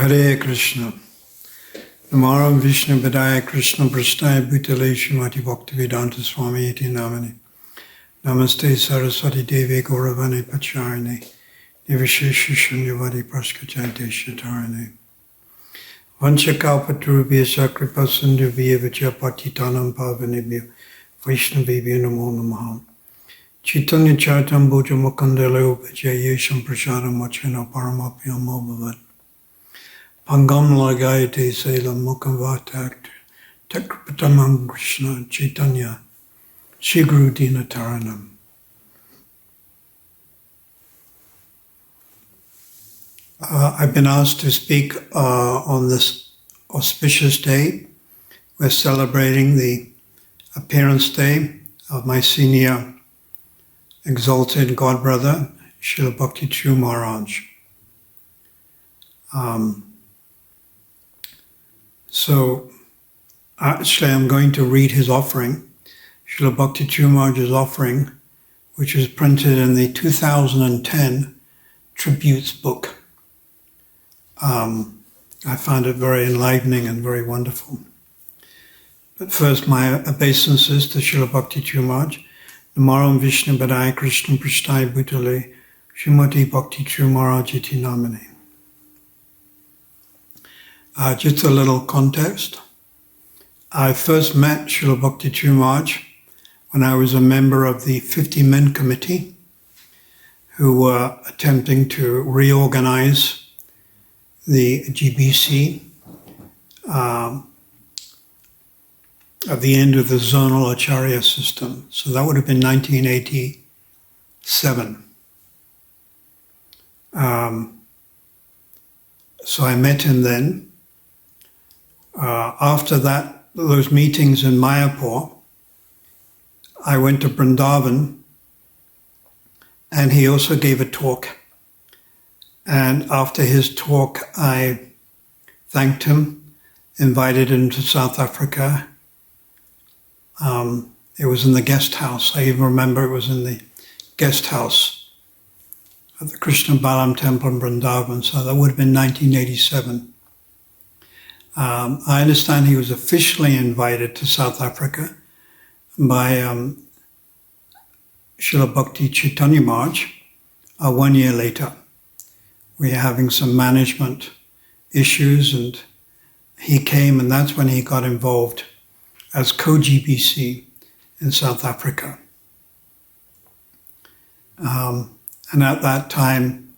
Hare Krishna. Namaram Vishnu Padaya Krishna Prasthaya Bhutale Srimati Bhaktivedanta Swami iti namani. Namaste Saraswati Devi Gauravani Pacharine. Nivishesha Shunyavadi Praskachante Shatarane. Vanchakalpatrubhyasya kripa sindhuvya vacha patitanam pavanebhyo Vaishnavebhyo namo namaha. Chaitanya Charitam Bhuja Mukundala Upaja Yesham Prasadam Vachana Paramapyam Bhavat. Pangam Lagayate Selam Mukam Vatak Tekripatamam Krishna Chaitanya Shiguru Dina Taranam. I've been asked to speak on this auspicious day. We're celebrating the appearance day of my senior exalted godbrother, Srila Bhakti True Maharaj. So actually I'm going to read his offering, Srila Bhakti True Maharaj's offering, which was printed in the 2010 Tributes book. I found it very enlivening and very wonderful. But first, my obeisances to Srila Bhakti True Maharaj. Namaram Vishnu Padaya Krishna Prasthaya Bhutale Srimati Bhakti True Maharaj iti namani. Just a little context. I first met Srila Bhakti True Maharaj when I was a member of the 50 Men Committee who were attempting to reorganize the GBC at the end of the zonal Acharya system. So that would have been 1987. So I met him then. After that, those meetings in Mayapur, I went to Vrindavan, and he also gave a talk. And after his talk, I thanked him, invited him to South Africa. It was in the guest house. I even remember it was in the guest house at the Krishna Balam Temple in Vrindavan. So that would have been 1987. I understand he was officially invited to South Africa by Srila Bhakti Chaitanya Maharaj 1 year later. We were having some management issues and he came, and that's when he got involved as co-GBC in South Africa. And at that time,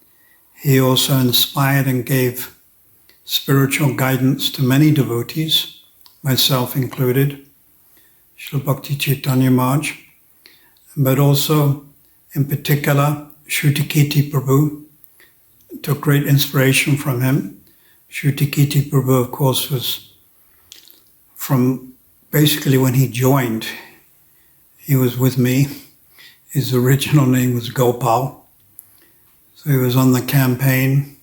he also inspired and gave spiritual guidance to many devotees, myself included, Srila Bhakti Chaitanya Maharaj, but also, in particular, Shrutikirti Prabhu took great inspiration from him. Shrutikirti Prabhu, of course, was from basically when he joined. He was with me. His original name was Gopal. So he was on the campaign.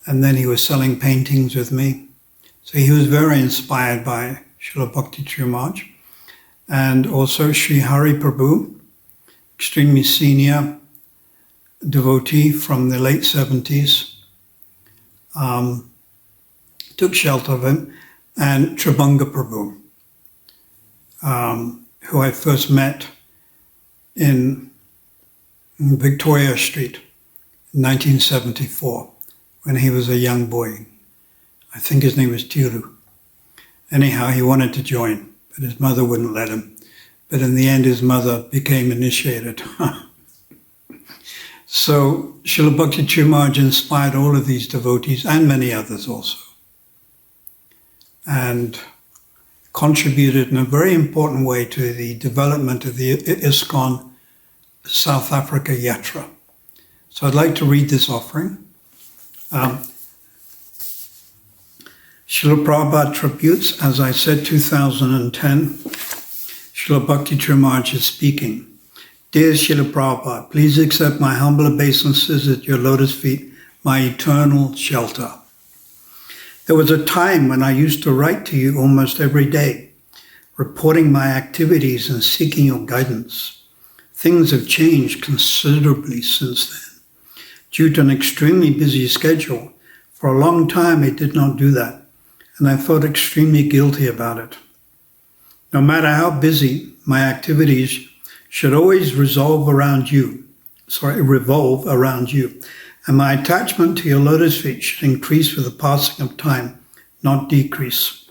And then he was selling paintings with me. So he was very inspired by Srila Bhakti True Maharaj. And also Sri Hari Prabhu, extremely senior devotee from the late 70s, took shelter of him. And Tribhanga Prabhu, who I first met in Victoria Street in 1974. When he was a young boy. I think his name was Tiru. Anyhow, he wanted to join, but his mother wouldn't let him. But in the end, his mother became initiated. So Srila Bhakti True Maharaj inspired all of these devotees and many others also, and contributed in a very important way to the development of the ISKCON South Africa Yatra. So I'd like to read this offering. Srila Prabhupada Tributes, as I said, 2010, Srila Bhakti True Maharaj is speaking. Dear Srila Prabhupada, please accept my humble obeisances at your lotus feet, my eternal shelter. There was a time when I used to write to you almost every day, reporting my activities and seeking your guidance. Things have changed considerably since then. Due to an extremely busy schedule, For a long time, he did not do that, and I felt extremely guilty about it. No matter how busy my activities should always revolve around you, and my attachment to your lotus feet should increase with the passing of time, not decrease.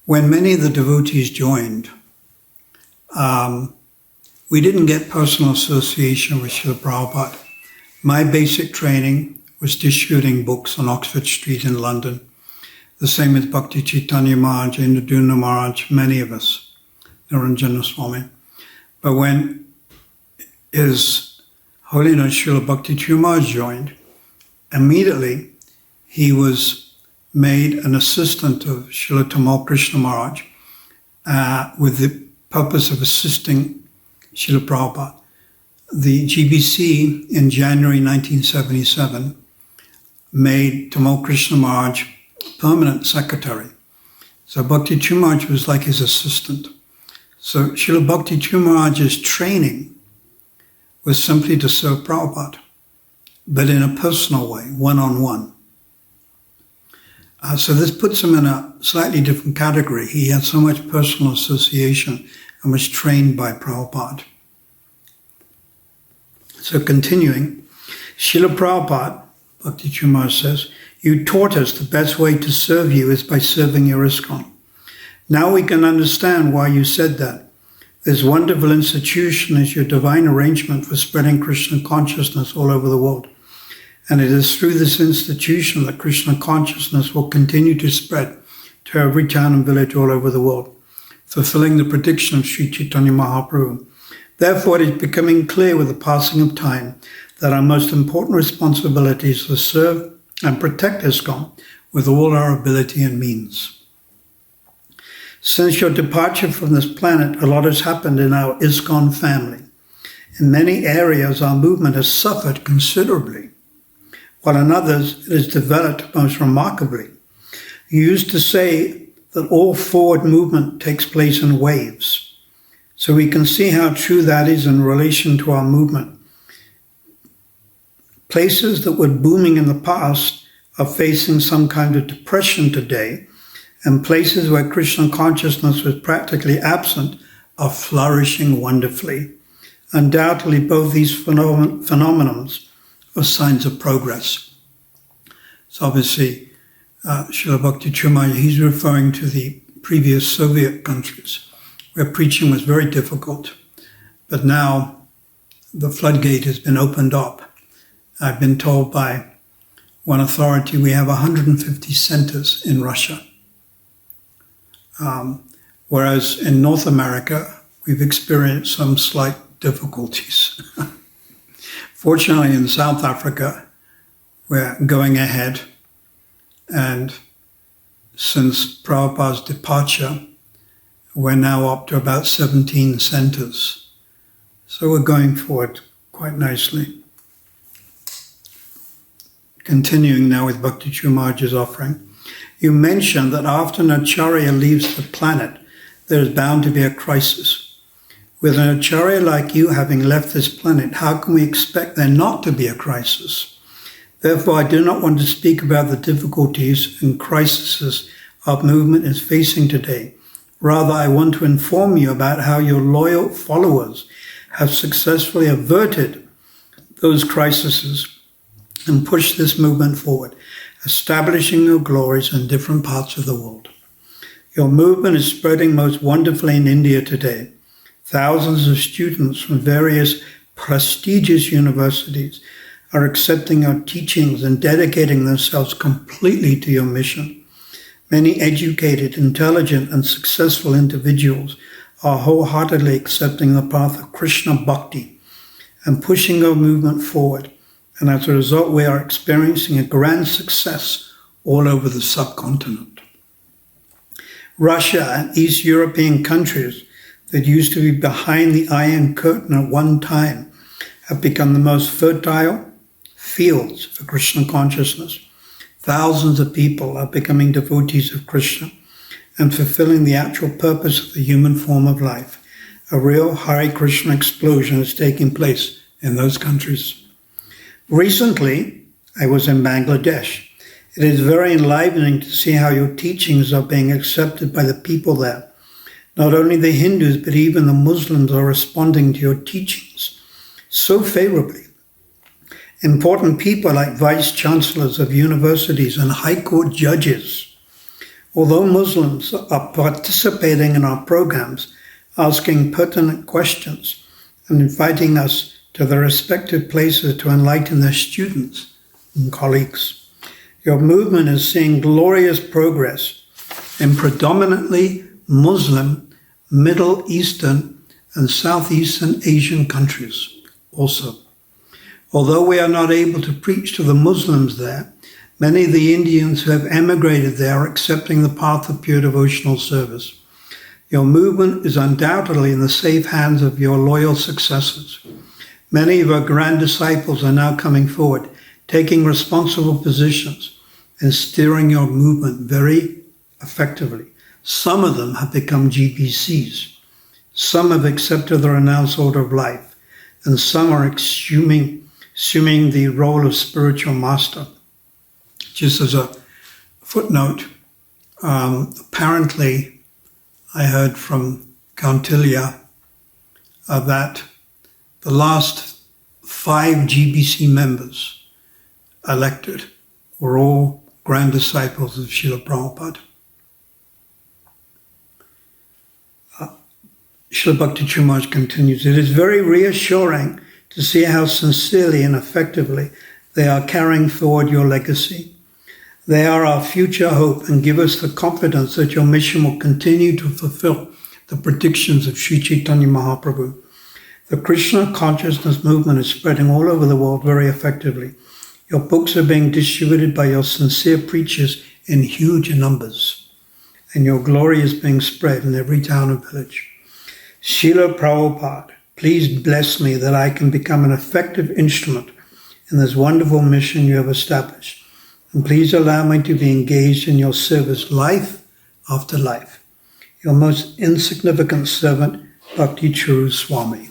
When many of the devotees joined, we didn't get personal association with Srila Prabhupada. My basic training was distributing books on Oxford Street in London. The same with Bhakti Chaitanya Maharaj, Indraduna Maharaj, many of us, Niranjana Swami. But when His Holiness Srila Bhakti Maharaj joined, immediately he was made an assistant of Srila Tamal Krishna Maharaj with the purpose of assisting Srila Prabhupada. The GBC in January 1977 made Tamal Krishna Maharaj permanent secretary. So Bhakti Maharaj was like his assistant. So Srila Bhakti Maharaj's training was simply to serve Prabhupada, but in a personal way, one-on-one. So this puts him in a slightly different category. He had so much personal association and was trained by Prabhupada. So continuing, Srila Prabhupada, Bhakti Maharaj says, you taught us the best way to serve you is by serving your ISKCON. Now we can understand why you said that. This wonderful institution is your divine arrangement for spreading Krishna consciousness all over the world. And it is through this institution that Krishna consciousness will continue to spread to every town and village all over the world, fulfilling the prediction of Sri Chaitanya Mahaprabhu. Therefore, it is becoming clear with the passing of time that our most important responsibility is to serve and protect ISKCON with all our ability and means. Since your departure from this planet, a lot has happened in our ISKCON family. In many areas, our movement has suffered considerably, while in others, it has developed most remarkably. You used to say that all forward movement takes place in waves. So we can see how true that is in relation to our movement. Places that were booming in the past are facing some kind of depression today, and places where Krishna consciousness was practically absent are flourishing wonderfully. Undoubtedly, both these phenomena are signs of progress. So obviously, Srila Bhakti Maharaj, he's referring to the previous Soviet countries where preaching was very difficult. But now the floodgate has been opened up. I've been told by one authority we have 150 centers in Russia. Whereas in North America, we've experienced some slight difficulties. Fortunately, in South Africa, we're going ahead. And since Prabhupada's departure, we're now up to about 17 centers. So we're going forward quite nicely. Continuing now with Bhakti Maharaj's offering. You mentioned that after an acharya leaves the planet, there is bound to be a crisis. With an acharya like you having left this planet, how can we expect there not to be a crisis? Therefore, I do not want to speak about the difficulties and crises our movement is facing today. Rather, I want to inform you about how your loyal followers have successfully averted those crises and pushed this movement forward, establishing your glories in different parts of the world. Your movement is spreading most wonderfully in India today. Thousands of students from various prestigious universities are accepting our teachings and dedicating themselves completely to your mission. Many educated, intelligent, and successful individuals are wholeheartedly accepting the path of Krishna Bhakti and pushing our movement forward. And as a result, we are experiencing a grand success all over the subcontinent. Russia and East European countries that used to be behind the Iron Curtain at one time have become the most fertile fields for Krishna consciousness. Thousands of people are becoming devotees of Krishna and fulfilling the actual purpose of the human form of life. A real Hare Krishna explosion is taking place in those countries. Recently, I was in Bangladesh. It is very enlivening to see how your teachings are being accepted by the people there. Not only the Hindus, but even the Muslims are responding to your teachings so favorably. Important people like vice chancellors of universities and high court judges. Although Muslims are participating in our programs, asking pertinent questions and inviting us to their respective places to enlighten their students and colleagues. Your movement is seeing glorious progress in predominantly Muslim, Middle Eastern, and Southeastern Asian countries also. Although we are not able to preach to the Muslims there, many of the Indians who have emigrated there are accepting the path of pure devotional service. Your movement is undoubtedly in the safe hands of your loyal successors. Many of our grand disciples are now coming forward, taking responsible positions and steering your movement very effectively. Some of them have become GPCs. Some have accepted the renounced order of life, and some are assuming the role of spiritual master. Just as a footnote, apparently I heard from Kauntilya that the last 5 GBC members elected were all grand disciples of Srila Prabhupada. Srila Bhakti Chumaj continues, it is very reassuring to see how sincerely and effectively they are carrying forward your legacy. They are our future hope and give us the confidence that your mission will continue to fulfill the predictions of Sri Chaitanya Mahaprabhu. The Krishna consciousness movement is spreading all over the world very effectively. Your books are being distributed by your sincere preachers in huge numbers, and your glory is being spread in every town and village. Srila Prabhupada, please bless me that I can become an effective instrument in this wonderful mission you have established. And please allow me to be engaged in your service life after life. Your most insignificant servant, Bhakti Caru Swami.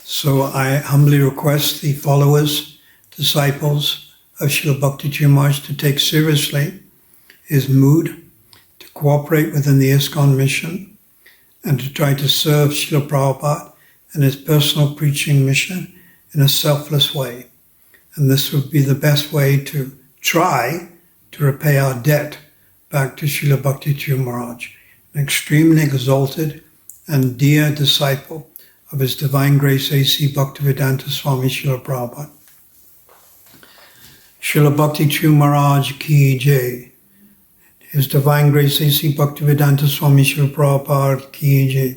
So I humbly request the followers, disciples of Srila Bhakti Maharaj to take seriously his mood, to cooperate within the ISKCON mission, and to try to serve Srila Prabhupada and his personal preaching mission in a selfless way. And this would be the best way to try to repay our debt back to Srila Bhakti Maharaj, an extremely exalted and dear disciple of His Divine Grace A.C. Bhaktivedanta Swami Srila Prabhupada. Srila Bhakti Maharaj Ki Jai. His Divine Grace A.C. Bhaktivedanta Swami Srila Prabhupada Ki Jai.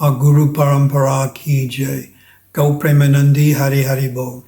Our Guru Parampara Ki Jai. Gau Premanandi Hari Hari Bol.